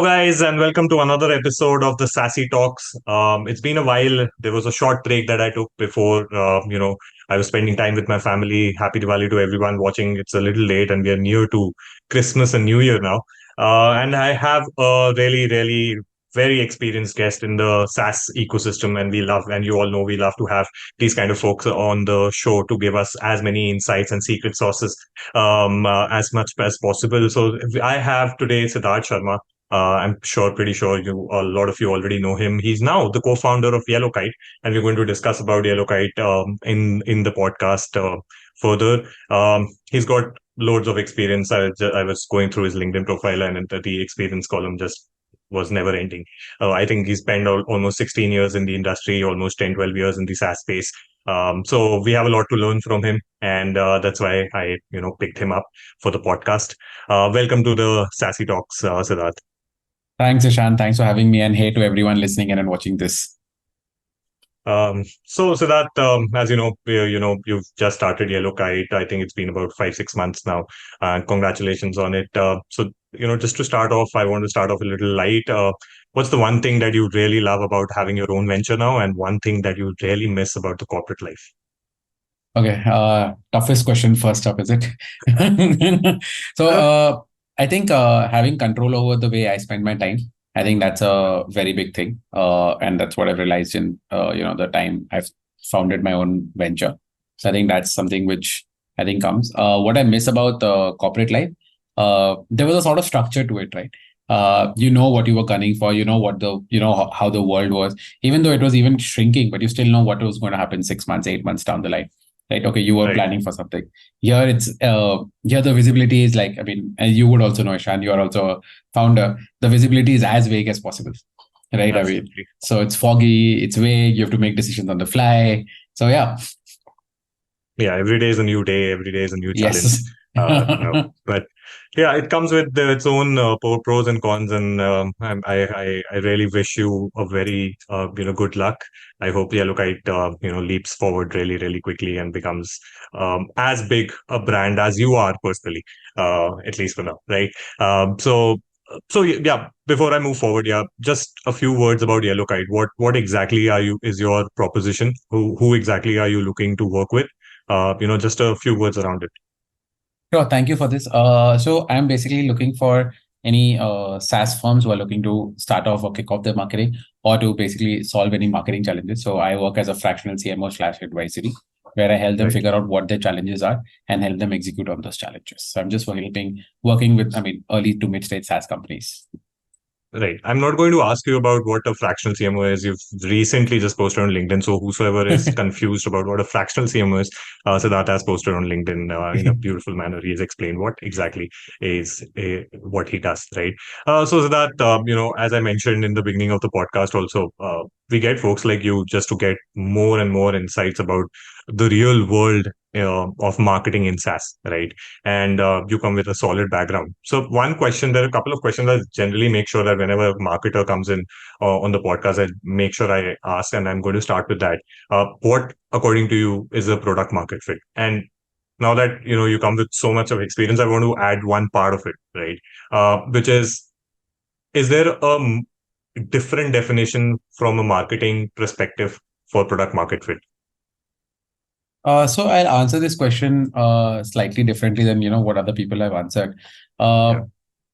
guys, and welcome to another episode of the Sassy Talks. It's been a while. There was a short break that I took before, I was spending time with my family. Happy Diwali to everyone watching. It's a little late, and we are near to Christmas and New Year now. And I have a really, really very experienced guest in the SaaS ecosystem, and you all know, we love to have these kind of folks on the show to give us as many insights and secret sauces as much as possible. So I have today Siddharth Sharma. Pretty sure a lot of you already know him. He's now the co-founder of YellowKyte, and we're going to discuss about YellowKyte in the podcast further. He's got loads of experience. I was going through his LinkedIn profile, and the experience column just was never ending. I think he spent almost 16 years in the industry, almost 10, 12 years in the SaaS space. So we have a lot to learn from him, and that's why I, picked him up for the podcast. Welcome to the Sassy Talks, Siddharth. Thanks, Ishan. Thanks for having me, and hey to everyone listening in and watching this. So that as you've just started YellowKyte. I think it's been about 5-6 months now, and congratulations on it. Just to start off, I want to start off a little light. What's the one thing that you really love about having your own venture now, and one thing that you really miss about the corporate life? Okay, toughest question first up, is it? I think having control over the way I spend my time, I think that's a very big thing. And that's what I've realized in, the time I've founded my own venture. So I think that's something which I think comes. What I miss about corporate life, there was a sort of structure to it, right? You know what you were gunning for, how the world was, even though it was even shrinking, but you still know what was going to happen 6 months, 8 months down the line. Right. Okay. You were planning for something. Here the visibility is like, and you would also know, Ishan, you are also a founder. The visibility is as vague as possible. Right. Absolutely. So it's foggy, it's vague. You have to make decisions on the fly. So yeah. Yeah. Every day is a new day. Every day is a new challenge. Yes. But yeah, it comes with its own pros and cons, and I really wish you a very good luck. I hope YellowKyte leaps forward really, really quickly and becomes as big a brand as you are personally, at least for now, right? Yeah, before I move forward, yeah, just a few words about YellowKyte. What exactly is your proposition? Who exactly are you looking to work with? Just a few words around it. Sure, thank you for this. So I'm basically looking for any SaaS firms who are looking to start off or kick off their marketing, or to basically solve any marketing challenges. So I work as a fractional CMO/advisory, where I help them figure out what their challenges are and help them execute on those challenges. So I'm just working with, early to mid-stage SaaS companies. Right. I'm not going to ask you about what a fractional CMO is. You've recently just posted on LinkedIn. So whosoever is confused about what a fractional CMO is, Siddharth has posted on LinkedIn in a beautiful manner. He's explained what exactly is what he does, right? So Siddharth, as I mentioned in the beginning of the podcast also, we get folks like you just to get more and more insights about the real world of marketing in SaaS, right? And you come with a solid background. So there are a couple of questions I generally make sure that whenever a marketer comes in on the podcast, I make sure I ask, and I'm going to start with that. What, according to you, is a product market fit? And now that, you come with so much of experience, I want to add one part of it, right? Which is there a different definition from a marketing perspective for product market fit? So I'll answer this question slightly differently than what other people have answered.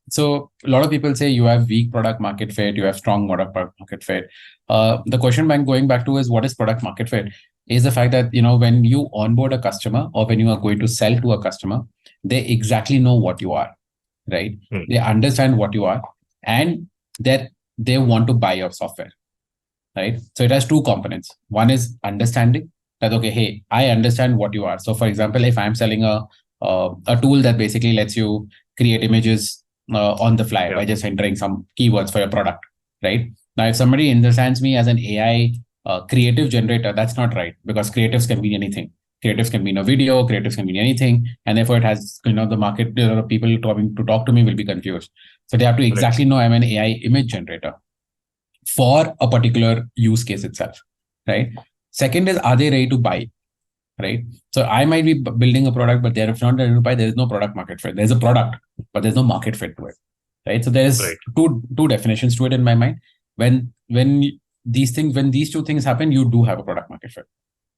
So a lot of people say you have weak product market fit, you have strong product market fit. The question I'm going back to is, what is product market fit? Is the fact that when you onboard a customer, or when you are going to sell to a customer, they exactly know what you are, right? They understand what you are, and that they want to buy your software, right? So it has two components. One is understanding that, okay, hey, I understand what you are. So for example, if I'm selling a tool that basically lets you create images on the fly by just entering some keywords for your product, right? Now, if somebody understands me as an AI creative generator, that's not right, because creatives can be anything. Creatives can be in a video, creatives can be anything. And therefore it has, the market, people coming to talk to me will be confused. So they have to exactly know I'm an AI image generator for a particular use case itself, right? Second is, are they ready to buy, right? So I might be building a product, but they're not ready to buy. There is no product market fit. There's a product, but there's no market fit to it. right? So there's Right. two definitions to it in my mind. When these two things happen, you do have a product market fit,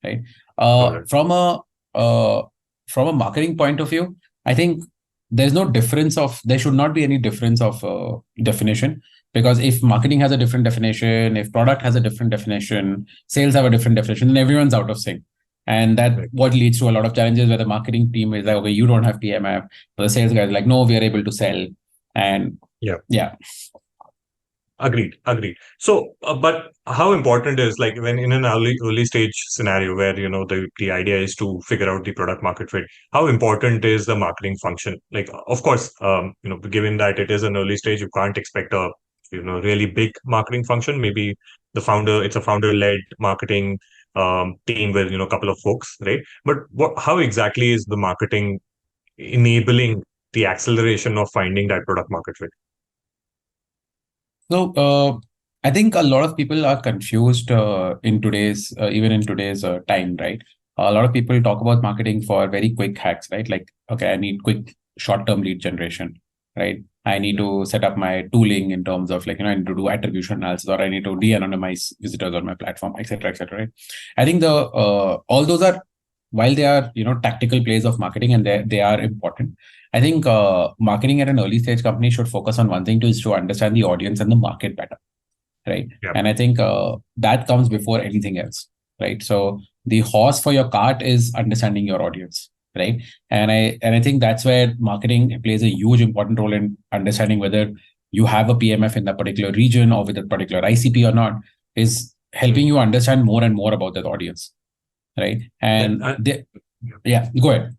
right? Got it. Uh, from a marketing point of view, I think there should not be any difference of definition, because if marketing has a different definition, if product has a different definition, sales have a different definition, then everyone's out of sync. And that Right. what leads to a lot of challenges where the marketing team is like, okay, you don't have PMF. The sales guys are like, no, we are able to sell. And Yeah. yeah. Agreed. Agreed. So, but how important is, like, when in an early stage scenario where, the idea is to figure out the product market fit, how important is the marketing function? Like, of course, given that it is an early stage, you can't expect a, really big marketing function. Maybe it's a founder-led marketing team with, a couple of folks, right? But how exactly is the marketing enabling the acceleration of finding that product market fit? So I think a lot of people are confused even in today's time, right? A lot of people talk about marketing for very quick hacks, right? Like, okay, I need quick short-term lead generation, right? I need to set up my tooling in terms of like, I need to do attribution analysis, or I need to de-anonymize visitors on my platform, etc., etc. Right? I think all those are, while they are, tactical plays of marketing, and they are important. I think marketing at an early stage company should focus on one thing is to understand the audience and the market better, right? Yeah. And I think that comes before anything else, right? So the horse for your cart is understanding your audience, right? And I think that's where marketing plays a huge important role in understanding whether you have a PMF in that particular region or with a particular ICP or not, is helping you understand more and more about that audience, right? And yeah, go ahead.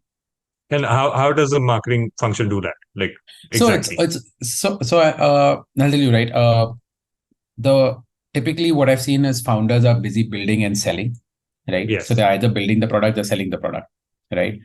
And how does the marketing function do that? Like, exactly. I'll tell you, right? The typically what I've seen is founders are busy building and selling, right? Yes. So they're either building the product, they're selling the product, right?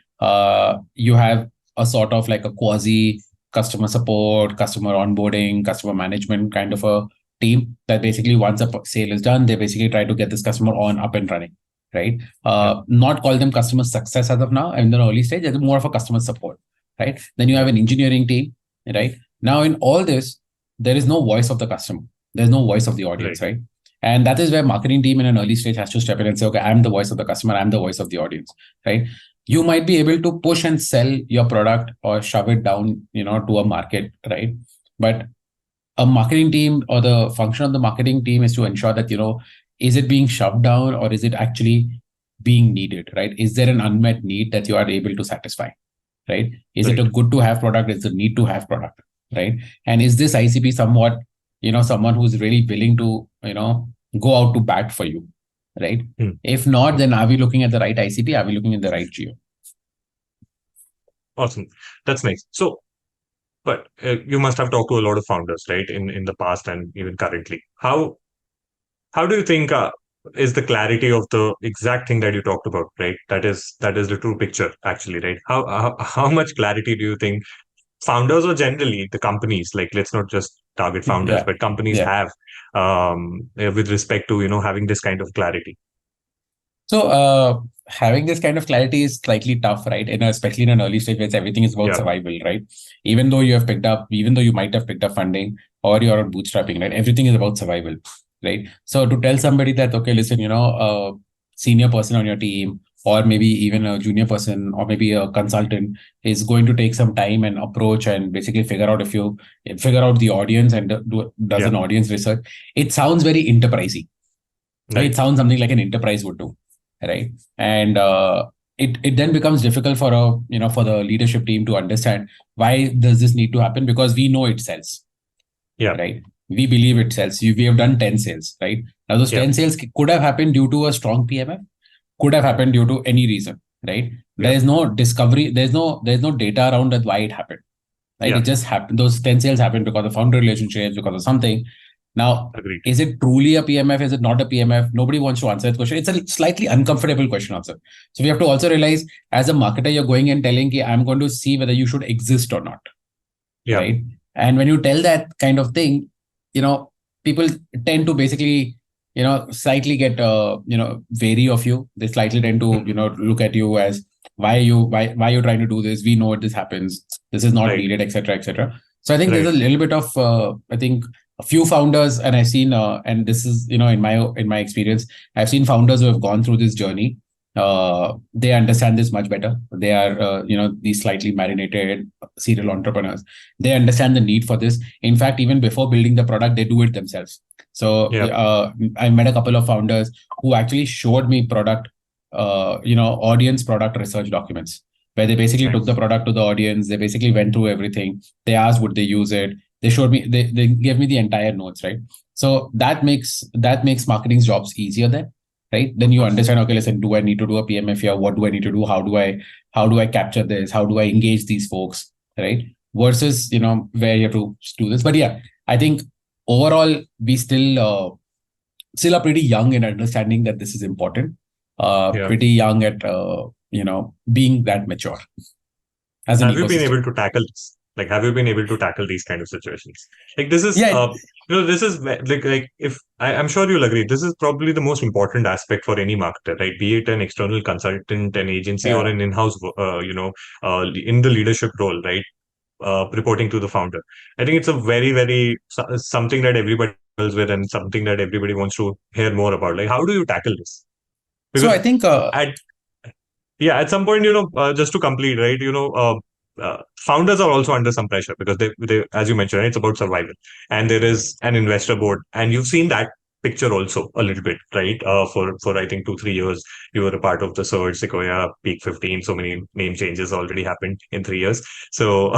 You have a sort of like a quasi customer support, customer onboarding, customer management kind of a team that basically once a sale is done, they basically try to get this customer up and running, right? Not call them customer success as of now. In the early stage, it's more of a customer support, right? Then you have an engineering team, right? Now in all this, there is no voice of the customer. There's no voice of the audience, right? And that is where marketing team in an early stage has to step in and say, okay, I'm the voice of the customer. I'm the voice of the audience, right? You might be able to push and sell your product or shove it down, to a market, right? But a marketing team, or the function of the marketing team, is to ensure that, is it being shoved down or is it actually being needed, right? Is there an unmet need that you are able to satisfy, right? Is it a good to have product? Is it a need to have product, right? And is this ICP somewhat, someone who's really willing to, go out to bat for you, right? If not, then are we looking at the right ICP? Are we looking at the right geo? Awesome. That's nice. So, but you must have talked to a lot of founders, right? In the past and even currently. How do you think is the clarity of the exact thing that you talked about, right? That is the true picture, actually, right? How much clarity do you think founders, or generally the companies, like, let's not just target founders, but companies have with respect to, having this kind of clarity? So having this kind of clarity is slightly tough, right? Especially in an early stage where everything is about survival, right? Even though you might have picked up funding or you're bootstrapping, right? Everything is about survival, right? So to tell somebody that, okay, listen, a senior person on your team, or maybe even a junior person, or maybe a consultant, is going to take some time and approach and basically figure out the audience and does an audience research. It sounds very enterprisey. Right? It sounds something like an enterprise would do, right? And it then becomes difficult for the leadership team to understand why does this need to happen, because we know it sells. Right? We believe it sells. We have done 10 sales, right? Now those 10 sales could have happened due to a strong PMF, could have happened due to any reason, right? There is no discovery, there's no data around that why it happened, right? It just happened. Those 10 sales happened because of founder relationships, because of something. Now, is it truly a PMF? Is it not a PMF? Nobody wants to answer that question. It's a slightly uncomfortable question answer. So we have to also realize, as a marketer, you're going and telling, I'm going to see whether you should exist or not, right? And when you tell that kind of thing, people tend to basically, slightly get, wary of you. They slightly tend to, look at you as, why are you trying to do this? We know this happens. This is not needed, etc., etc. So I think there's a Right. little bit of I think a few founders, and I've seen and this is in my experience, I've seen founders who have gone through this journey. They understand this much better. They are these slightly marinated serial entrepreneurs. They understand the need for this. In fact, even before building the product, they do it themselves. So Yeah. I met a couple of founders who actually showed me product, audience product research documents, where they basically took the Nice. product to the audience. They basically went through everything. They asked would they use it. They showed me, they gave me the entire notes, right? So that makes marketing's jobs easier then, right? Then Of you course. understand, okay, listen, do I need to do a PMF here? What do I need to do? How do I capture this? How do I engage these folks? Right? Versus, where you have to do this. But yeah, I think overall we still are pretty young in understanding that this is important. Yeah. Pretty young at being that mature as an Have you been ecosystem. able to tackle this? Like, have you been able to tackle these kind of situations? Like, this is, Yeah, this is like if I'm sure you'll agree, this is probably the most important aspect for any marketer, right? Be it an external consultant, an agency, or yeah. an in-house, in the leadership role, right? Reporting to the founder. I think it's a very, very something that everybody deals with and something that everybody wants to hear more about. Like, how do you tackle this? So I Because think at yeah, at some point, just to complete, right, founders are also under some pressure because they, as you mentioned, right, it's about survival, and there is an investor board, and you've seen that picture also a little bit, right? For I think 2-3 years, you were a part of the Surge, Sequoia, Peak 15. So many name changes already happened in 3 years. So,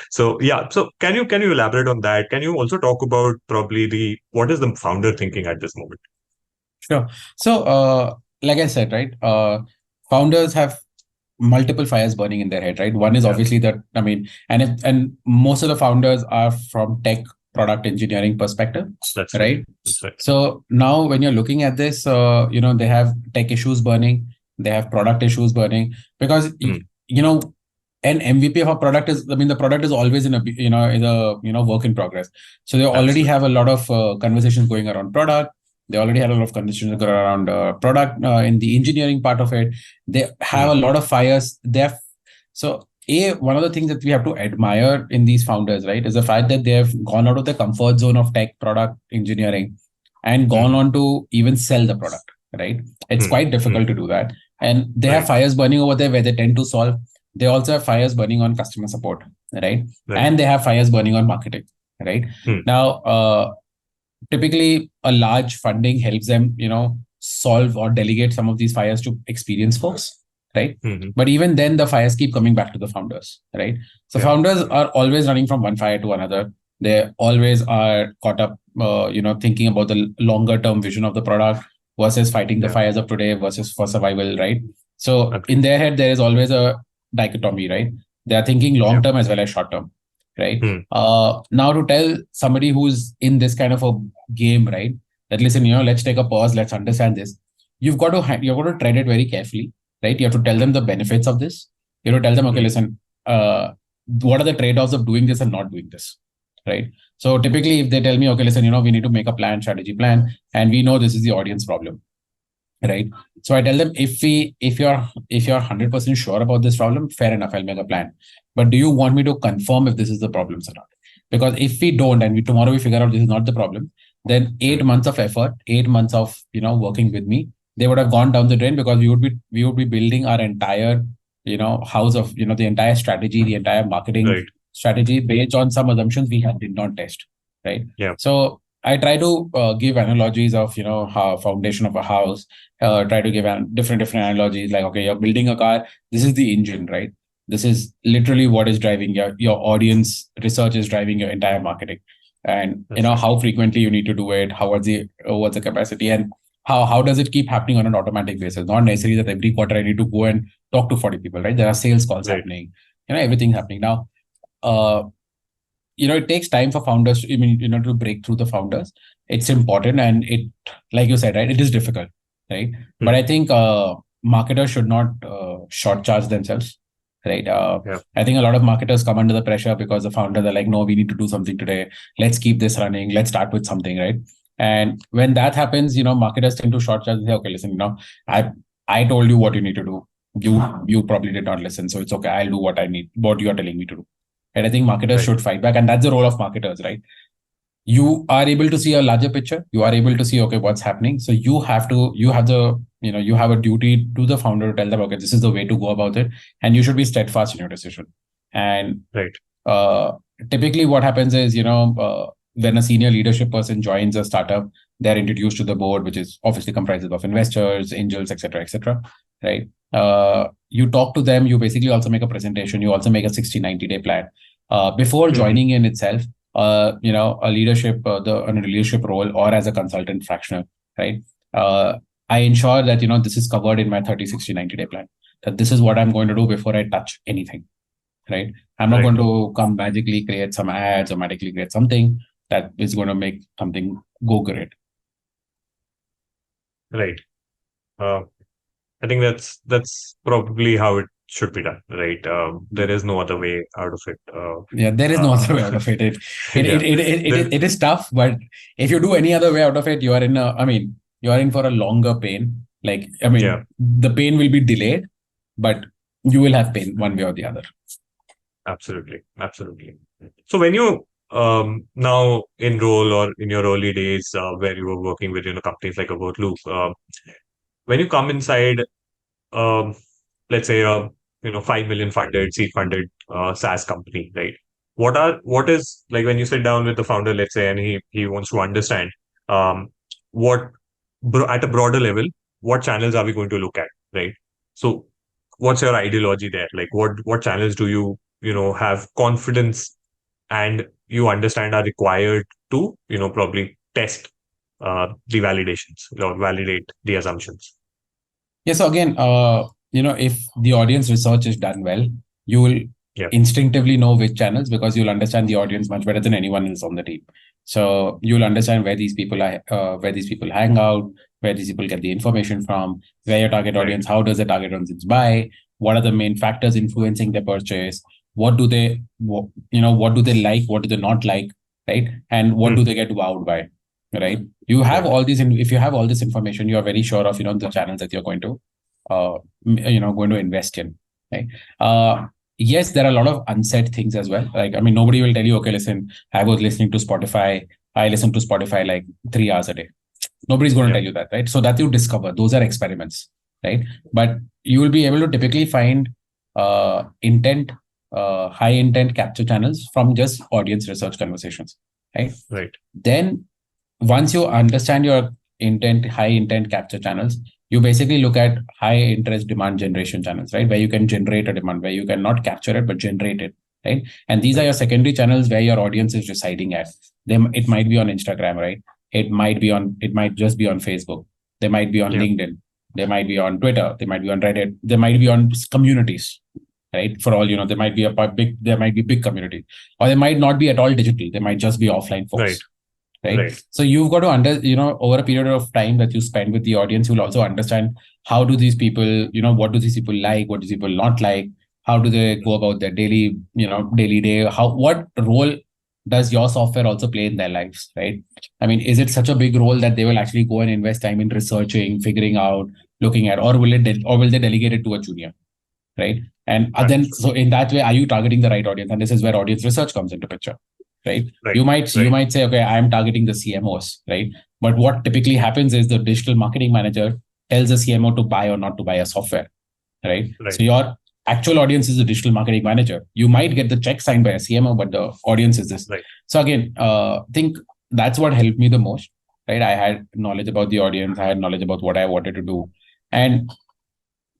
so yeah. So can you elaborate on that? Can you also talk about probably the what is the founder thinking at this moment? sure. So like I said, right, founders have multiple fires burning in their head, right? One is Yeah, obviously that, I mean, and most of the founders are from tech product engineering perspective, that's right. right? That's right. So now when you're looking at this, they have tech issues burning, they have product issues burning because Hmm. you know an MVP of a product is, I mean, the product is always in a work in progress. So they already Absolutely. have a lot of conversations going around product. They already had a lot of conversations going around product in the engineering part of it. They have Hmm. a lot of fires. So one of the things that we have to admire in these founders, right, is the fact that they have gone out of the comfort zone of tech product engineering and gone Hmm. on to even sell the product, right? It's Hmm. quite Hmm. difficult to do that. And they have Right. fires burning over there where they tend to solve. They also have fires burning on customer support, right? Right. And they have fires burning on marketing, right? Hmm. Now, typically a large funding helps them, solve or delegate some of these fires to experienced folks, right? Hmm. But even then, the fires keep coming back to the founders, right? So Yeah. founders are always running from one fire to another. They always are caught up, thinking about the longer term vision of the product versus fighting the Yeah. fires of today versus for survival, right? So in Agreed. their head, there is always a dichotomy, right? They are thinking long Yeah. term as well as short term, right? Hmm. Now to tell somebody who's in this kind of a game, right, that listen, let's take a pause, let's understand this. You've got to tread it very carefully, right? You have to tell them the benefits of this. You have to tell them, okay, Hmm. listen, what are the trade-offs of doing this and not doing this, right? So typically, if they tell me, okay, listen, we need to make a strategy plan, and we know this is the audience problem, right? So I tell them, if you're 100% sure about this problem, fair enough, I'll make a plan. But do you want me to confirm if this is the problem or not? Because if we don't, and tomorrow we figure out this is not the problem, then Hmm. 8 months of effort, 8 months of working with me, they would have gone down the drain because we would be building our entire house of the entire strategy, the entire marketing Right. strategy based on some assumptions we did not test, right? Yeah. So I try to give analogies of how foundation of a house. Try to give different analogies like, okay, you're building a car. This is the engine, right? This is literally what is driving your audience research is driving your entire marketing, and That's right. how frequently you need to do it, what's the capacity, and how does it keep happening on an automatic basis? Not necessarily that every quarter I need to go and talk to 40 people, right? There are sales calls Right. happening, everything's happening now. Uh, it takes time for founders to, to break through the founders. It's important, and it, like you said, right, it is difficult, right? But Hmm. I think marketers should not short charge themselves, right? Yeah. I think a lot of marketers come under the pressure because the founders are like, no, we need to do something today, let's keep this running, let's start with something, right? And when that happens, marketers tend to short charge and say, okay, listen, I told you what you need to do. You probably did not listen, so it's okay, I'll do what I need, what you are telling me to do. And I think marketers Right. should fight back. And that's the role of marketers, right? You are able to see a larger picture. You are able to see, okay, what's happening. So you have a duty to the founder to tell them, okay, this is the way to go about it. And you should be steadfast in your decision. And Right. uh, typically what happens is, when a senior leadership person joins a startup, they're introduced to the board, which is obviously comprises of investors, angels, etc., right? You talk to them, you basically also make a presentation, you also make a 60-90 day plan. Before Mhm. joining in itself, a leadership, in a leadership role or as a consultant fractional, right? I ensure that, this is covered in my 30, 60, 90 day plan, that this is what I'm going to do before I touch anything, right? I'm not Right. going to come magically create some ads or magically create something that is going to make something go great. Right. Uh, I think that's probably how it should be done, right? There is no other way out of it. Yeah, there is no other way out of it. Yeah. It is tough, but if you do any other way out of it, you are in for a longer pain. Like, Yeah. the pain will be delayed, but you will have pain one way or the other. Absolutely. Absolutely. So when you now enroll or in your early days where you were working with companies like a Loop, when you come inside um, let's say a 5 million funded seed funded SaaS company, right? What is like when you sit down with the founder, let's say, and he wants to understand um, what at a broader level, what channels are we going to look at, right? So what's your ideology there? Like what channels do you have confidence and you understand are required to probably test the validations or validate the assumptions. Yeah, so again, if the audience research is done well, you will Yeah. instinctively know which channels, because you'll understand the audience much better than anyone else on the team. So you'll understand where these people hang out, where these people get the information from, where your target Right. audience, how does the target audience buy, what are the main factors influencing their purchase, what do they, what do they like, what do they not like, right, and what do Hmm. they get wowed by, right? You have Right. all these, if you have all this information, you are very sure of the channels that you're going to invest in, right? Yes, there are a lot of unsaid things as well. Like, nobody will tell you, okay, listen, I was listening to Spotify. I listen to Spotify like 3 hours a day. Nobody's going to Yeah. tell you that, right? So that you discover, those are experiments, right? But you will be able to typically find high intent capture channels from just audience research conversations, right? Right. Then once you understand your high intent capture channels, you basically look at high interest demand generation channels, right? Where you can generate a demand, where you can not capture it, but generate it, right? And these are Right. your secondary channels where your audience is residing at. It might be on Instagram, right? It might just be on Facebook. They might be on Yeah. LinkedIn. They might be on Twitter. They might be on Reddit. They might be on communities, right? For all there might be there might be big community, or they might not be at all digital. They might just be offline Right. folks, right? Right. So you've got to over a period of time that you spend with the audience, you'll also understand how do these people, what do these people like, what do these people not like, how do they go about their daily day, what role does your software also play in their lives, right? Is it such a big role that they will actually go and invest time in researching, figuring out, looking at, or will they delegate it to a junior, right? And then, Understood. so in that way, are you targeting the right audience? And this is where audience research comes into picture, right? Right. You might say, okay, I am targeting the CMOs, right? But what typically happens is the digital marketing manager tells the CMO to buy or not to buy a software, right? Right. So your actual audience is the digital marketing manager. You might get the check signed by a CMO, but the audience is this. Right. So again, I think that's what helped me the most, right? I had knowledge about the audience. I had knowledge about what I wanted to do. And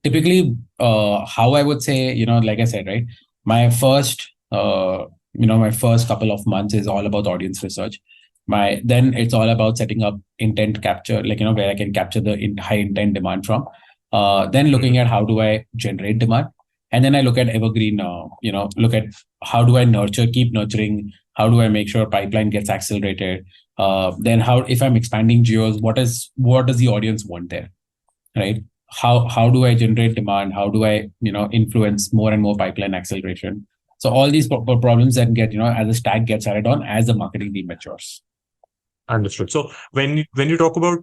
typically, how I would say, like I said, right, my first, my first couple of months is all about audience research. Then it's all about setting up intent capture, like, where I can capture the high intent demand from. Then looking Mhm. at how do I generate demand, and then I look at evergreen. Look at how do I keep nurturing. How do I make sure pipeline gets accelerated? Then how, if I'm expanding geos, what does the audience want there, right? How do I generate demand? How do I influence more and more pipeline acceleration? So all these problems that get as a stack gets added on as the marketing team matures. Understood. So when you talk about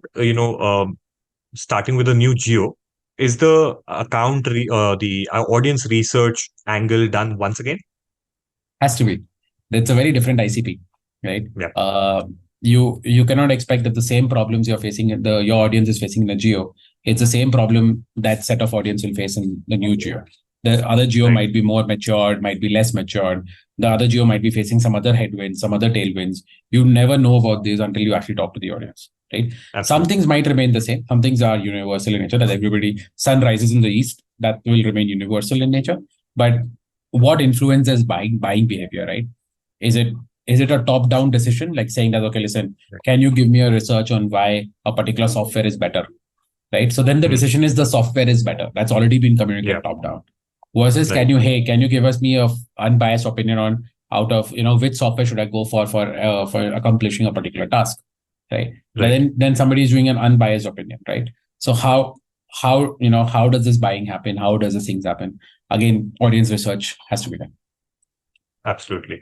starting with a new geo, is the audience research angle done once again? Has to be. That's a very different ICP, right? Yeah. You cannot expect that the same problems you're facing, your audience is facing in a geo. It's the same problem that set of audience will face in the new geo. The other geo Right. might be more matured, might be less matured. The other geo might be facing some other headwinds, some other tailwinds. You never know about this until you actually talk to the audience, right? Absolutely. Some things might remain the same. Some things are universal in nature. That everybody, sun rises in the east, that will remain universal in nature. But what influences buying behavior, right? Is it a top-down decision, like saying that, okay, listen, can you give me a research on why a particular software is better, right? So then the decision is the software is better. That's already been communicated top-down. Versus, Right. can you give us me a unbiased opinion on out of which software should I go for accomplishing a particular task, right? Then somebody is doing an unbiased opinion, right? So how does this buying happen? How does these things happen? Again, audience research has to be done. Absolutely.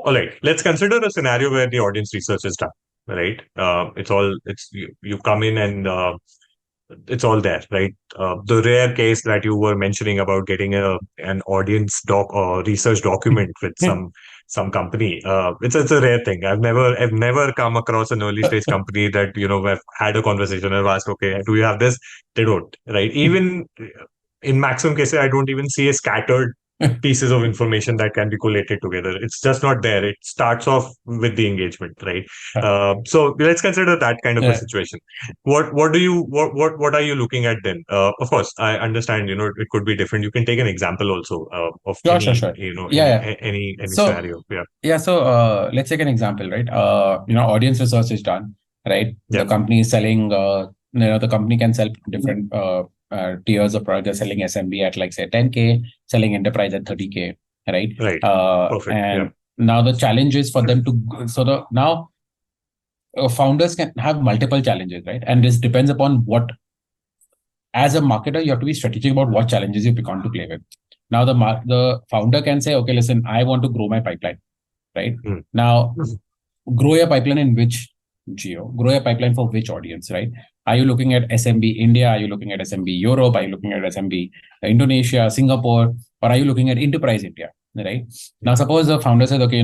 All right. Let's consider a scenario where the audience research is done. Right. You come in and it's all there, right? The rare case that you were mentioning about getting an audience doc or research document with some company, it's a rare thing. I've never come across an early stage company that have had a conversation and asked, okay, do you have this? They don't, right? Even in maximum cases, I don't even see a scattered pieces of information that can be collated together. It's just not there. It starts off with the engagement, right? So let's consider that kind of a situation. What are you looking at then? Of course, I understand. It could be different. You can take an example also of any scenario. Yeah. So let's take an example, right? Audience research is done, right? The company is selling. The company can sell different tiers of product. They're selling SMB at like say 10K, selling enterprise at 30K, right? Right. Perfect. And now the challenge is for them to now founders can have multiple challenges, right? And this depends upon what, as a marketer, you have to be strategic about what challenges you pick on to play with. Now the founder can say, okay, listen, I want to grow my pipeline, right? Now, grow your pipeline in which geo? Grow your pipeline for which audience, right? Are you looking at SMB India? Are you looking at SMB Europe? Are you looking at SMB Indonesia, Singapore? Or are you looking at enterprise India, right? Now, suppose the founder says, okay,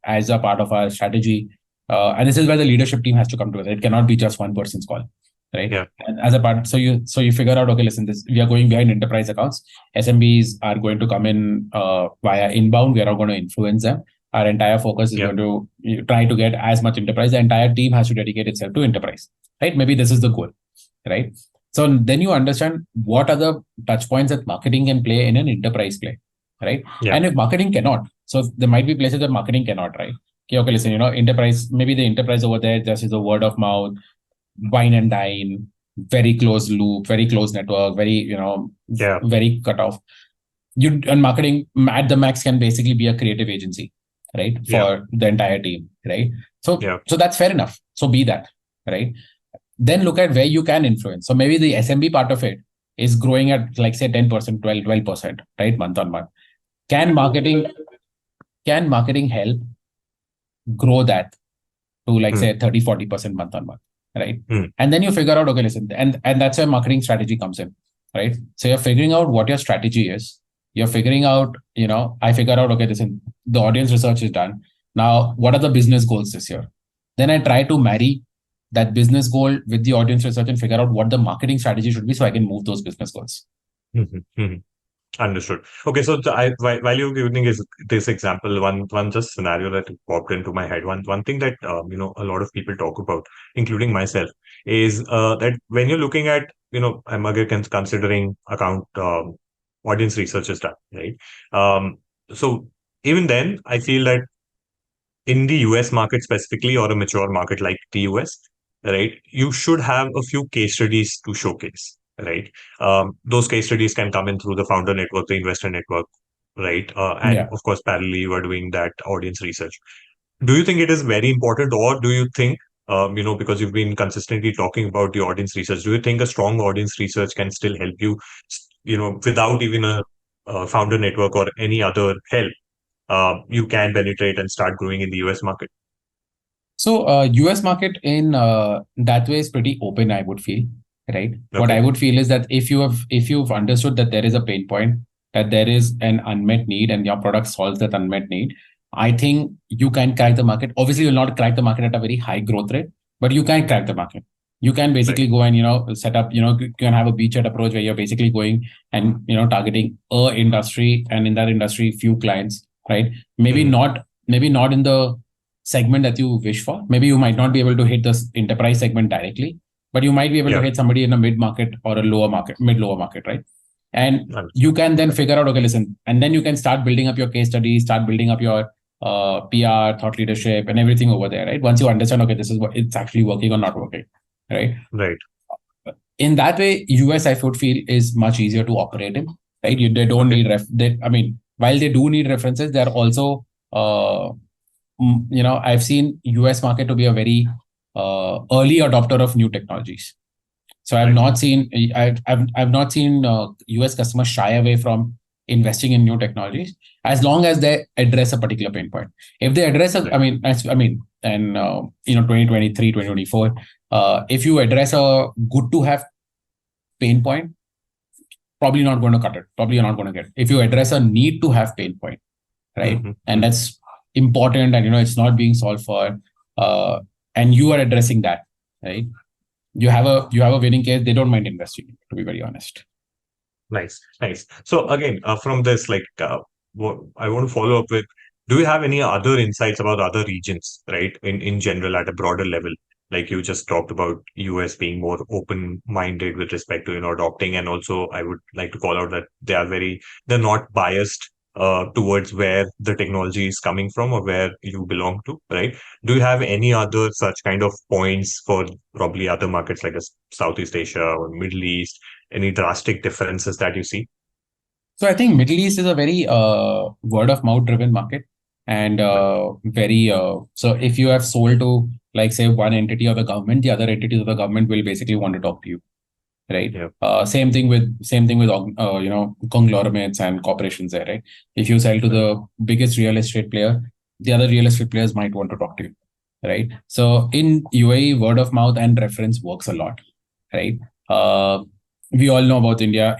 as a part of our strategy, and this is where the leadership team has to come together. It cannot be just one person's call, right? And as a part, so you figure out, okay, listen, we are going behind enterprise accounts. SMBs are going to come in via inbound. We are not going to influence them. Our entire focus is going to try to get as much enterprise. The entire team has to dedicate itself to enterprise, right? Maybe this is the goal, right? So then you understand what are the touch points that marketing can play in an enterprise play, right? And if marketing cannot, so there might be places that marketing cannot, right? Okay, listen, enterprise, maybe the enterprise over there just is a word of mouth, wine and dine, very close loop, very close network, very, very cut off. And marketing at the max can basically be a creative agency, right? For the entire team, right? So that's fair enough. So be that, right? Then look at where you can influence. So maybe the SMB part of it is growing at like say 10%, 12%, right? Month on month. Can marketing help grow that to like say 30, 40% month on month, right? And then you figure out, okay, listen, and that's where marketing strategy comes in, right? So you're figuring out what your strategy is. You're figuring out, I figure out, okay, listen, the audience research is done. Now, what are the business goals this year? Then I try to marry that business goal with the audience research and figure out what the marketing strategy should be so I can move those business goals. Understood. Okay, so while you were giving this example, one just scenario that popped into my head. One thing that a lot of people talk about, including myself, is that when you're looking at I'm again considering account audience research is done, right? So even then, I feel that in the US market specifically, or a mature market like the US, right, you should have a few case studies to showcase. Right. Those case studies can come in through the founder network, the investor network, right? And of course, parallelly, you are doing that audience research. Do you think it is very important, or do you think, because you've been consistently talking about the audience research, do you think a strong audience research can still help you, without even a founder network or any other help, you can penetrate and start growing in the US market? So US market in that way is pretty open, I would feel. Right. Okay. What I would feel is that if you've understood that there is a pain point, that there is an unmet need and your product solves that unmet need, I think you can crack the market. Obviously, you'll not crack the market at a very high growth rate, but you can crack the market. You can basically go and set up, you can have a beachhead approach where you're basically going and targeting a industry, and in that industry few clients, right? Maybe not in the segment that you wish for. Maybe you might not be able to hit the enterprise segment directly, but you might be able to hit somebody in a mid market or a lower market, mid-lower market, right? And you can then figure out, okay, listen, and then you can start building up your case studies, start building up your PR, thought leadership, and everything over there, right? Once you understand, okay, this is what it's actually working or not working, right? Right. In that way, US, I would feel, is much easier to operate in, right? They don't need while they do need references, they're also, I've seen US market to be a very early adopter of new technologies. So I've not seen US customers shy away from investing in new technologies as long as they address a particular pain point. If they address and 2023, 2024, if you address a good to have pain point, probably not going to cut it. Probably you're not going to get it. If you address a need to have pain point, right, and that's important, and it's not being solved for, and you are addressing that, right? You have a winning case. They don't mind investing, to be very honest. Nice. So again, from this, what I want to follow up with, do you have any other insights about other regions, right? In general, at a broader level, like you just talked about US being more open-minded with respect to, adopting. And also I would like to call out that they're not biased towards where the technology is coming from or where you belong to, right? Do you have any other such kind of points for probably other markets like Southeast Asia or Middle East? Any drastic differences that you see? So I think Middle East is a very word of mouth driven market, and very so if you have sold to, like, say, one entity of the government, the other entities of the government will basically want to talk to you, right? Same thing with conglomerates and corporations there, right? If you sell to the biggest real estate player, the other real estate players might want to talk to you, right? So in UAE, word of mouth and reference works a lot, right? We all know about India.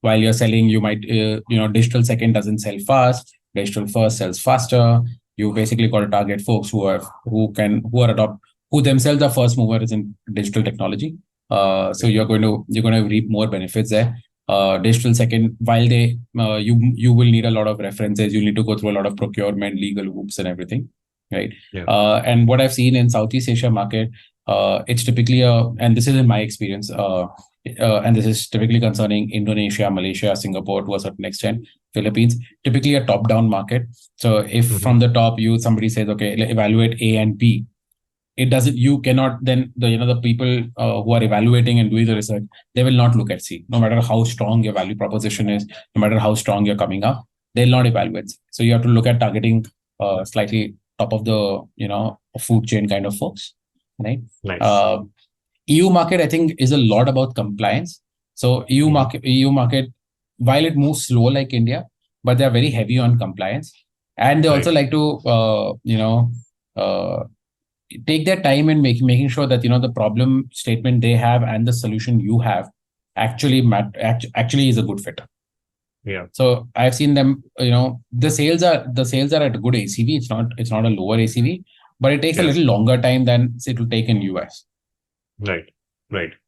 While you're selling, you might, digital second doesn't sell fast. Digital first sells faster. You basically got to target folks who themselves are first movers in digital technology. So you're going to reap more benefits there. Digital second, while you will need a lot of references, you need to go through a lot of procurement, legal hoops, and everything, right? And what I've seen in Southeast Asia market, it's typically and this is in my experience, and this is typically concerning Indonesia, Malaysia, Singapore to a certain extent, Philippines, typically a top-down market. So if from the top somebody says, okay, evaluate A and B, it doesn't, you cannot then the people who are evaluating and doing the research, they will not look at C. No matter how strong your value proposition is, no matter how strong you're coming up, they'll not evaluate C. So you have to look at targeting slightly top of the food chain kind of folks, right? Nice. EU market, I think, is a lot about compliance. So EU market, while it moves slow like India, but they're very heavy on compliance, and they also like to take their time in making sure that the problem statement they have and the solution you have actually is a good fit. Yeah. So I've seen them. The sales are at a good ACV. It's not a lower ACV, but it takes a little longer time than it will take in US. Right.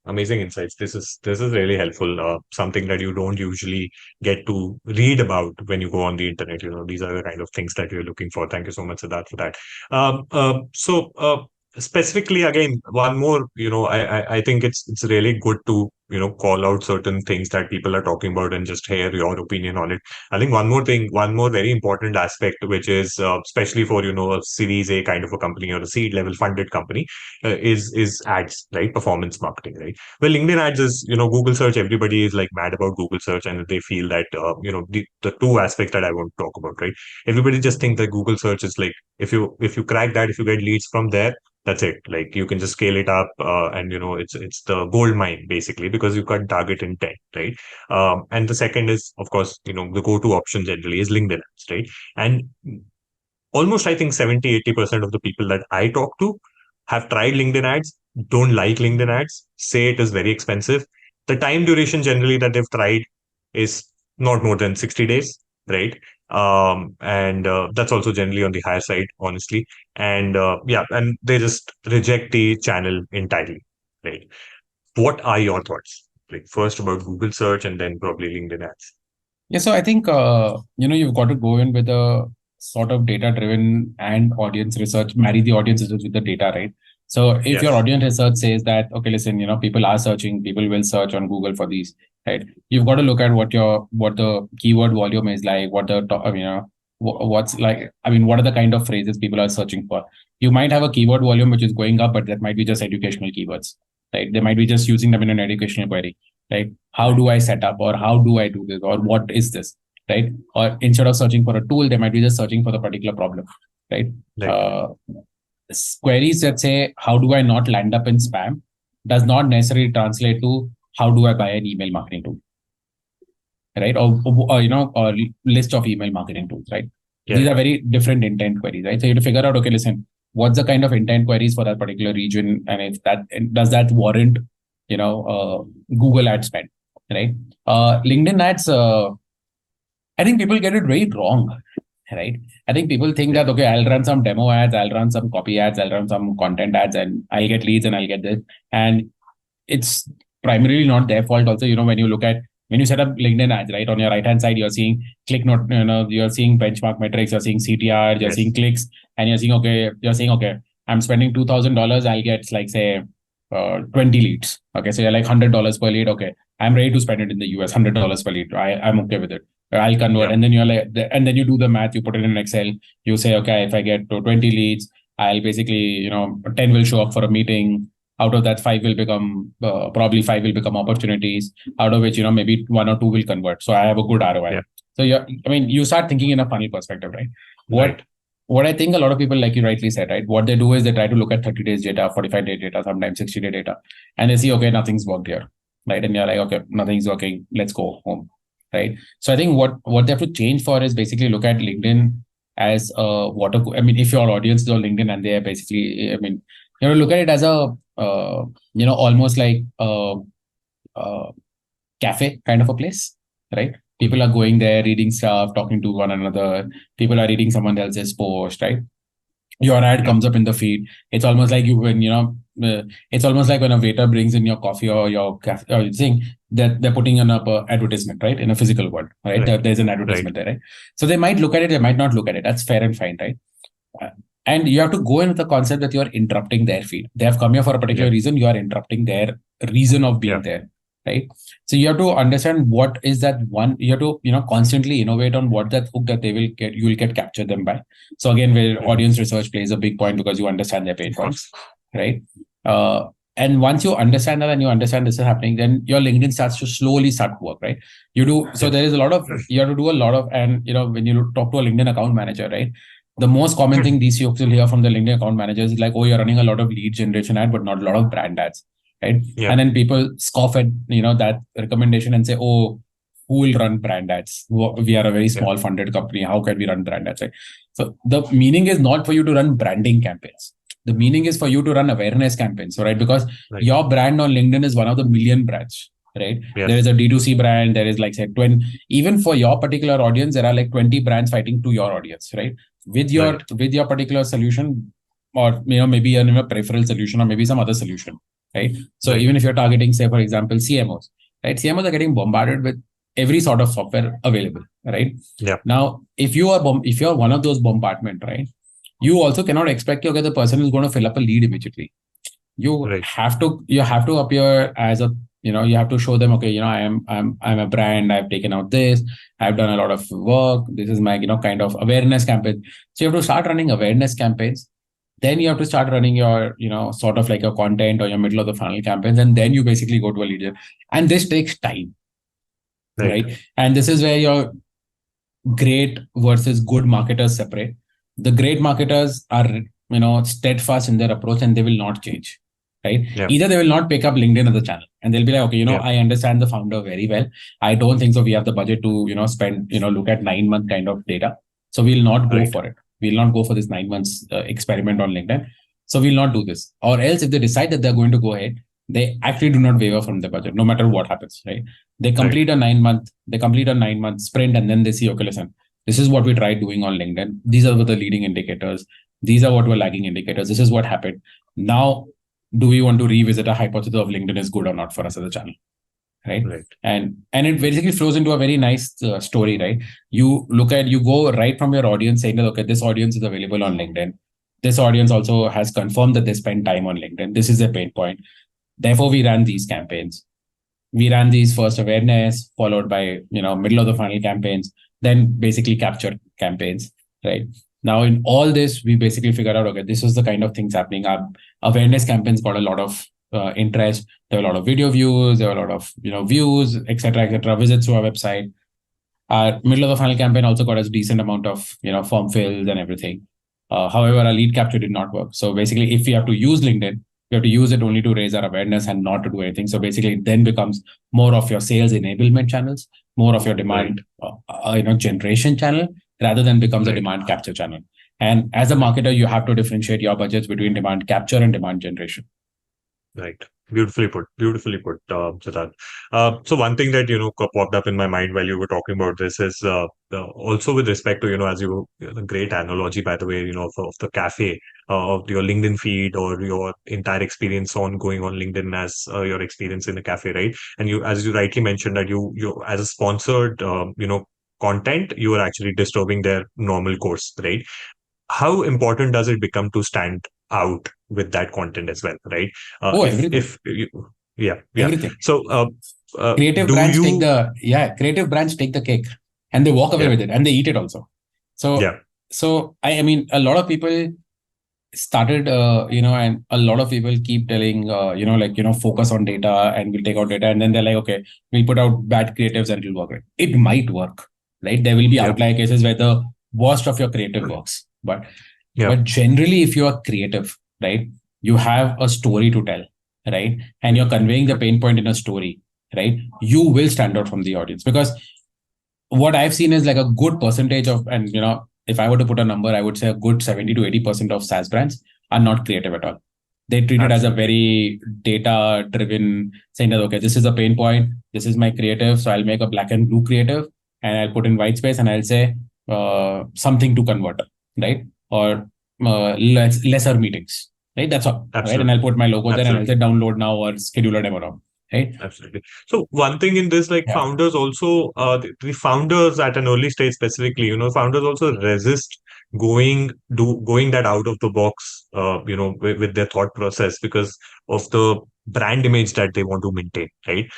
Amazing insights. This is really helpful. Something that you don't usually get to read about when you go on the internet. These are the kind of things that you're looking for. Thank you so much, Siddharth, for that. So specifically, again, one more. I think it's really good to call out certain things that people are talking about and just hear your opinion on it. I think one more very important aspect, which is especially for a Series A kind of a company or a seed level funded company, is ads, right? Performance marketing, right? Well, LinkedIn ads is, Google search. Everybody is like mad about Google search, and they feel that the two aspects that I want to talk about, right? Everybody just think that Google search is like, if you crack that, if you get leads from there, that's it. Like you can just scale it up, and it's the gold mine basically, because you can target intent, right? And the second is, of course, the go-to option generally is LinkedIn ads, right? And almost, I think 70-80% of the people that I talk to have tried LinkedIn ads, don't like LinkedIn ads, say it is very expensive. The time duration generally that they've tried is not more than 60 days, right? And that's also generally on the higher side, honestly. And yeah, and they just reject the channel entirely, right? What are your thoughts? Like first about Google search and then probably LinkedIn ads. Yeah, so I think you've got to go in with a sort of data-driven and audience research, marry the audience research with the data, right? So if your Yes. audience research says that, okay, listen, people are searching, people will search on Google for these, right? You've got to look at what the keyword volume is like, what the what's like. I mean, what are the kind of phrases people are searching for? You might have a keyword volume which is going up, but that might be just educational keywords, right? They might be just using them in an educational query. Like, how do I set up, or how do I do this, or what is this, right? Or instead of searching for a tool, they might be just searching for the particular problem, right? Right. Uh, Queries that say, how do I not land up in spam, does not necessarily translate to how do I buy an email marketing tool, right? Or list of email marketing tools, right? Yeah. These are very different intent queries, right? So you have to figure out, okay, listen, what's the kind of intent queries for that particular region, and if that does that warrant, Google ad spend, right? LinkedIn ads, I think people get it very wrong, right? I think people think that, okay, I'll run some demo ads, I'll run some copy ads, I'll run some content ads, and I'll get leads and I'll get this. And it's primarily not their fault. Also, when you set up LinkedIn ads, right, on your right hand side, you're seeing click note, you're seeing benchmark metrics, you're seeing CTR, you're Yes. seeing clicks, and you're saying, okay, I'm spending $2,000, I'll get like, say, 20 leads. Okay, so you're like $100 per lead. Okay, I'm ready to spend it in the US, $100 per lead. I'm okay with it. I'll convert. Yeah. And then and then you do the math, you put it in Excel, you say, okay, if I get to 20 leads, I'll basically, 10 will show up for a meeting. Out of that, probably five will become opportunities, out of which, maybe one or two will convert. So I have a good ROI. Yeah. So you start thinking in a funnel perspective, right? Right. What I think a lot of people, like you rightly said, right, what they do is they try to look at 30 days data, 45 day data, sometimes 60-day data, and they see, okay, nothing's worked here, right? And you're like, okay, nothing's working, let's go home, right? So I think what they have to change for is basically look at LinkedIn as a water. I mean, if your audience is on LinkedIn and they are basically, look at it as a, almost like a cafe kind of a place, right? People are going there, reading stuff, talking to one another. People are reading someone else's post, right? Your ad comes up in the feed. It's almost like it's almost like when a waiter brings in your coffee or your cafe or thing, that they're putting an up advertisement, right? In a physical world, right? There's an advertisement there, right? So they might look at it, they might not look at it. That's fair and fine, right? And you have to go in with the concept that you're interrupting their feed. They have come here for a particular reason. You are interrupting their reason of being there, right? So you have to understand what is that one. You have to constantly innovate on what that hook that they will get. You will get captured them by. So again, where audience research plays a big point because you understand their pain points, right? And once you understand that and you understand this is happening, then your LinkedIn starts to slowly start to work, right? So there is a lot of, you have to do a lot of, and when you talk to a LinkedIn account manager, right? The most common thing these folks will hear from the LinkedIn account managers is like, oh, you're running a lot of lead generation ad, but not a lot of brand ads, right? Yeah. And then people scoff at that recommendation and say, oh, who will run brand ads? We are a very small funded company. How can we run brand ads? Right? So the meaning is not for you to run branding campaigns. The meaning is for you to run awareness campaigns, right? Because your brand on LinkedIn is one of the million brands, right? Yes. There is a D2C brand. There is like, say, 20, even for your particular audience, there are like 20 brands fighting to your audience, right? With your particular solution, or maybe a peripheral solution, or maybe some other solution, right? So even if you're targeting, say, for example, CMOs, right? CMOs are getting bombarded with every sort of software available, right? Yeah. Now, if you're one of those bombardment, right, you also cannot expect the person is going to fill up a lead immediately. You have to appear as a, you have to show them, okay, I'm a brand, I've taken out this, I've done a lot of work, this is my kind of awareness campaign. So you have to start running awareness campaigns. Then you have to start running your sort of like your content or your middle of the funnel campaigns, and then you basically go to a lead. And this takes time, right? And this is where your great versus good marketers separate. The great marketers are steadfast in their approach, and they will not change. Right? Yeah. Either they will not pick up LinkedIn as a channel, and they'll be like, okay, I understand the founder very well. I don't think so. We have the budget to, spend, look at 9 month kind of data. So we'll not go for it. We'll not go for this 9 months experiment on LinkedIn. So we'll not do this. Or else if they decide that they're going to go ahead, they actually do not waver from the budget, no matter what happens, right? They complete a 9 month sprint, and then they see, okay, listen, this is what we tried doing on LinkedIn. These are the leading indicators. These are what were lagging indicators. This is what happened. Now, do we want to revisit a hypothesis of LinkedIn is good or not for us as a channel? Right. And it basically flows into a very nice story, right? You go right from your audience saying that, okay, this audience is available on LinkedIn. This audience also has confirmed that they spend time on LinkedIn. This is their pain point. Therefore, we ran these campaigns. We ran these first awareness, followed by, middle of the funnel campaigns, then basically capture campaigns, right? Now, in all this, we basically figured out, okay, this is the kind of things happening. Our awareness campaigns got a lot of interest. There were a lot of video views. There were a lot of, views, etc., visits to our website. Our middle of the funnel campaign also got us a decent amount of, form fills and everything. However, our lead capture did not work. So basically, if we have to use LinkedIn, we have to use it only to raise our awareness and not to do anything. So basically, it then becomes more of your sales enablement channels, more of your demand, generation channel, rather than becomes a demand capture channel. And as a marketer, you have to differentiate your budgets between demand capture and demand generation. Right. Beautifully put, Siddharth. So one thing that, popped up in my mind while you were talking about this is also with respect to, as a great analogy, by the way, of the cafe, of your LinkedIn feed or your entire experience on going on LinkedIn as your experience in a cafe, right? And you, as you rightly mentioned, that you as a sponsored, content, you are actually disturbing their normal course, right? How important does it become to stand out with that content as well, right? Everything. Everything. So creative brands take the cake and they walk away with it and they eat it also. So I mean, a lot of people started, and a lot of people keep telling, focus on data and we'll take out data. And then they're like, okay, we'll put out bad creatives and it'll work. It might work, right? There will be outlier cases where the worst of your creative works. But generally, if you are creative, right, you have a story to tell, right? And you're conveying the pain point in a story, right? You will stand out from the audience, because what I've seen is like a good percentage of, and if I were to put a number, I would say a good 70 to 80% of SaaS brands are not creative at all. They treat it as a very data driven, saying that, okay, this is a pain point. This is my creative. So I'll make a black and blue creative and I'll put in white space and I'll say something to convert, right? Or lesser meetings, right? That's all. Right? And I'll put my logo there and I'll say download now or schedule a demo now. Right? Absolutely. So one thing in this, founders also, the founders at an early stage specifically, founders also resist going that out of the box, with their thought process because of the brand image that they want to maintain, right?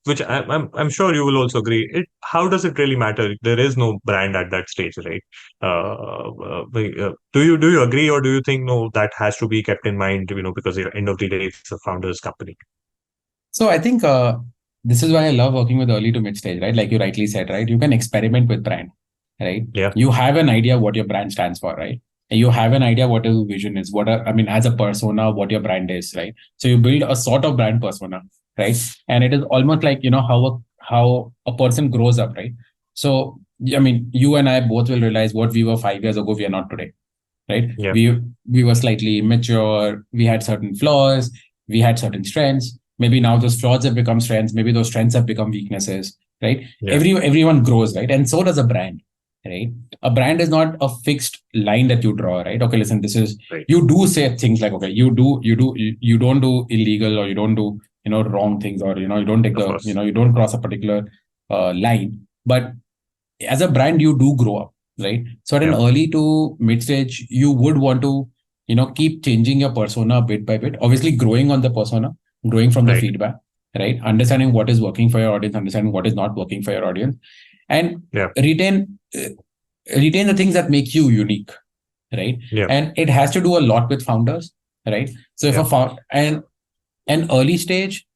Which I'm sure you will also agree. How does it really matter? There is no brand at that stage, right? Do you agree, or do you think no, that has to be kept in mind? Because at the end of the day, it's a founder's company. So I think this is why I love working with early to mid stage, right? Like you rightly said, right? You can experiment with brand, right? Yeah. You have an idea what your brand stands for, right? And you have an idea what your vision is, as a persona, what your brand is, right? So you build a sort of brand persona, right? And it is almost like, how a person grows up, right? So, I mean, you and I both will realize what we were 5 years ago, we are not today, right? Yeah. We were slightly immature. We had certain flaws. We had certain strengths. Maybe now those flaws have become strengths. Maybe those strengths have become weaknesses, right? Yeah. Everyone grows, right? And so does a brand, right? A brand is not a fixed line that you draw, right? Okay, listen, this is, right. You do say things like, okay, you don't do illegal, or you don't do, wrong things, or, you don't take you don't cross a particular line. But as a brand, you do grow up, right? So at an early to mid stage, you would want to, keep changing your persona bit by bit, obviously growing on the persona, growing from the feedback, right? Understanding what is working for your audience, understanding what is not working for your audience, and retain the things that make you unique, right? Yeah. And it has to do a lot with founders, right? So if an early stage,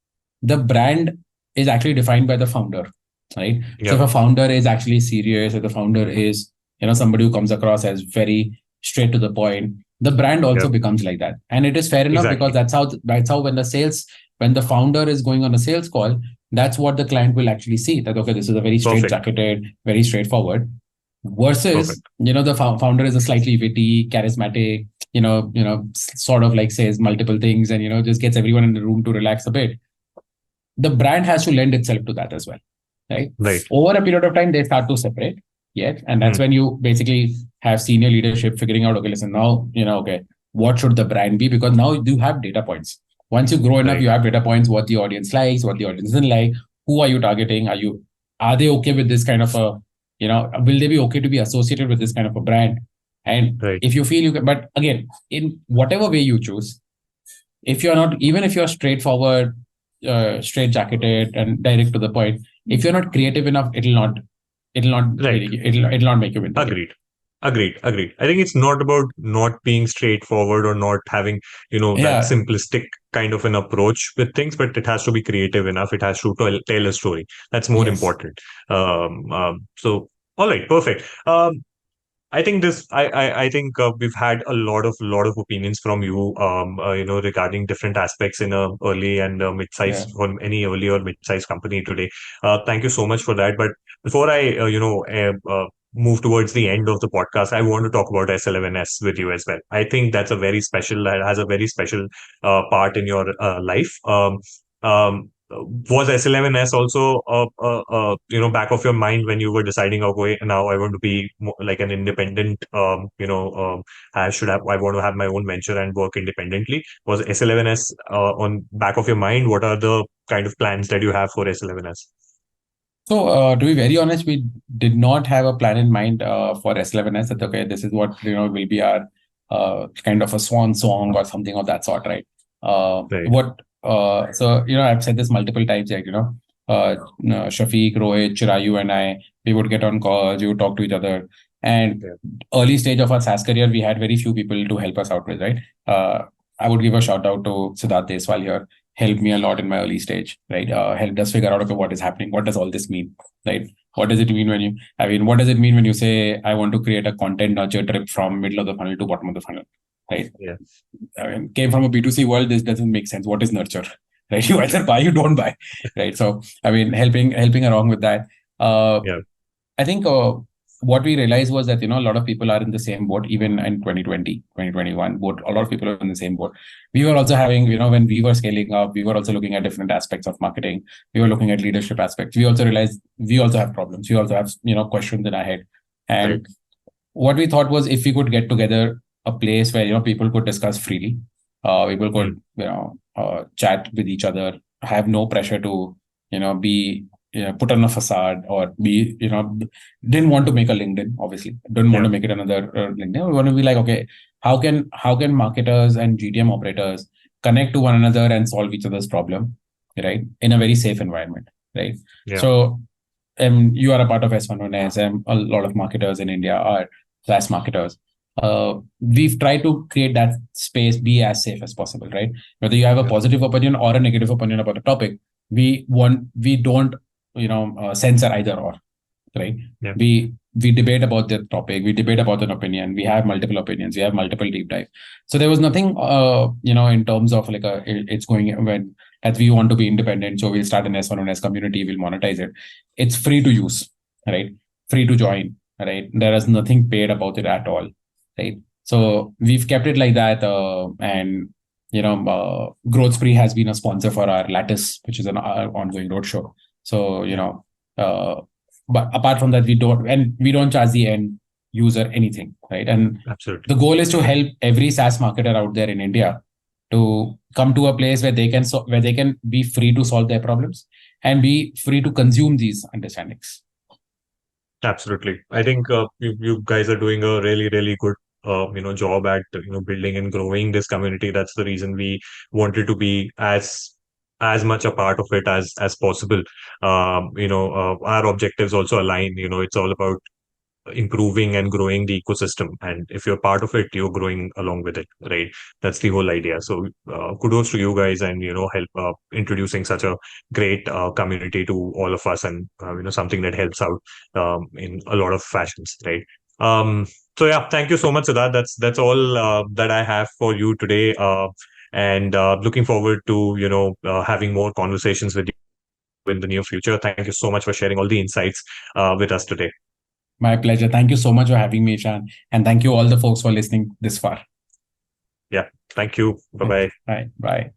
the brand is actually defined by the founder, right? Yeah. So if a founder is actually serious, if the founder is, somebody who comes across as very straight to the point, the brand also becomes like that. And it is fair enough, because that's how when the founder is going on a sales call, that's what the client will actually see, that, okay, this is a very straight-jacketed, very straightforward, versus, the founder is a slightly witty, charismatic, sort of like says multiple things and, just gets everyone in the room to relax a bit. The brand has to lend itself to that as well, right? Right. Over a period of time, they start to separate. Yes. And that's when you basically have senior leadership figuring out, okay, listen, now, okay, what should the brand be? Because now you have data points. Once you grow enough, you have data points, what the audience likes, what the audience doesn't like, who are you targeting? Are they okay with this kind of a, will they be okay to be associated with this kind of a brand? And if you feel you can, but again, in whatever way you choose, if you're not, even if you're straightforward, straight jacketed and direct to the point, if you're not creative enough, it'll not make you win. Agreed. I think it's not about not being straightforward or not having, that simplistic kind of an approach with things, but it has to be creative enough. It has to tell a story. That's more important. So, all right, perfect. I think I think we've had a lot of opinions from you, regarding different aspects in a early and mid-sized or any early or mid-sized company today. Thank you so much for that. But before I, move towards the end of the podcast, I want to talk about S11S with you as well. I think that has a very special part in your life. Was S11S also back of your mind when you were deciding, okay, now I want to be like an independent, I want to have my own venture and work independently? Was S11S on back of your mind? What are the kind of plans that you have for S11S? So, to be very honest, we did not have a plan in mind for S11S. That, okay, this is what will be our kind of a swan song or something of that sort, right? So I've said this multiple times, like Shafiq, Rohit, Chirayu, and I, we would get on calls, we would talk to each other. And early stage of our SaaS career, we had very few people to help us out with, right? I would give a shout out to Siddharth Deswal here. Helped me a lot in my early stage, right? Helped us figure out, okay, what is happening? What does all this mean, right? What does it mean what does it mean when you say, I want to create a content nurture trip from middle of the funnel to bottom of the funnel, right? Yeah. Came from a B2C world, this doesn't make sense. What is nurture, right? You either buy, you don't buy, right? So, helping along with that. I think what we realized was that, a lot of people are in the same boat, even in 2020, 2021, a lot of people are in the same boat. We were also having, when we were scaling up, we were also looking at different aspects of marketing. We were looking at leadership aspects. We also realized we also have problems. We also have, questions in our head. And what we thought was, if we could get together a place where, people could discuss freely, people could, chat with each other, have no pressure to, be put on a facade or be, didn't want to make a LinkedIn, obviously. Didn't want to make it another LinkedIn. We want to be like, okay, how can marketers and GTM operators connect to one another and solve each other's problem, right? In a very safe environment, right? So, you are a part of S11S, and a lot of marketers in India are SaaS marketers. We've tried to create that space, be as safe as possible, right? Whether you have a positive opinion or a negative opinion about a topic, we don't censor either or, right? We debate about the topic, we debate about an opinion, we have multiple opinions, we have multiple deep dive. So there was nothing in terms of like it's going when that we want to be independent, so we'll start an S11S community, we'll monetize it. It's free to use, right? Free to join, right? There is nothing paid about it at all, right? So we've kept it like that, and Growth Spree has been a sponsor for our Lattice, which is an ongoing roadshow. So, but apart from that, we don't charge the end user anything, right? And absolutely, the goal is to help every SaaS marketer out there in India to come to a place where they can be free to solve their problems and be free to consume these understandings. Absolutely. I think you guys are doing a really, really good job at building and growing this community. That's the reason we wanted to be as much a part of it as possible. Our objectives also align. It's all about improving and growing the ecosystem, and if you're part of it, you're growing along with it, right? That's the whole idea. So kudos to you guys, and help introducing such a great community to all of us, and something that helps out in a lot of fashions, right? So yeah, thank you so much, Siddharth. That's all that I have for you today, and looking forward to having more conversations with you in the near future. Thank you so much for sharing all the insights with us today. My pleasure. Thank you so much for having me, Ishan. And thank you all the folks for listening this far. Yeah. Thank you. Bye-bye. Right. Bye.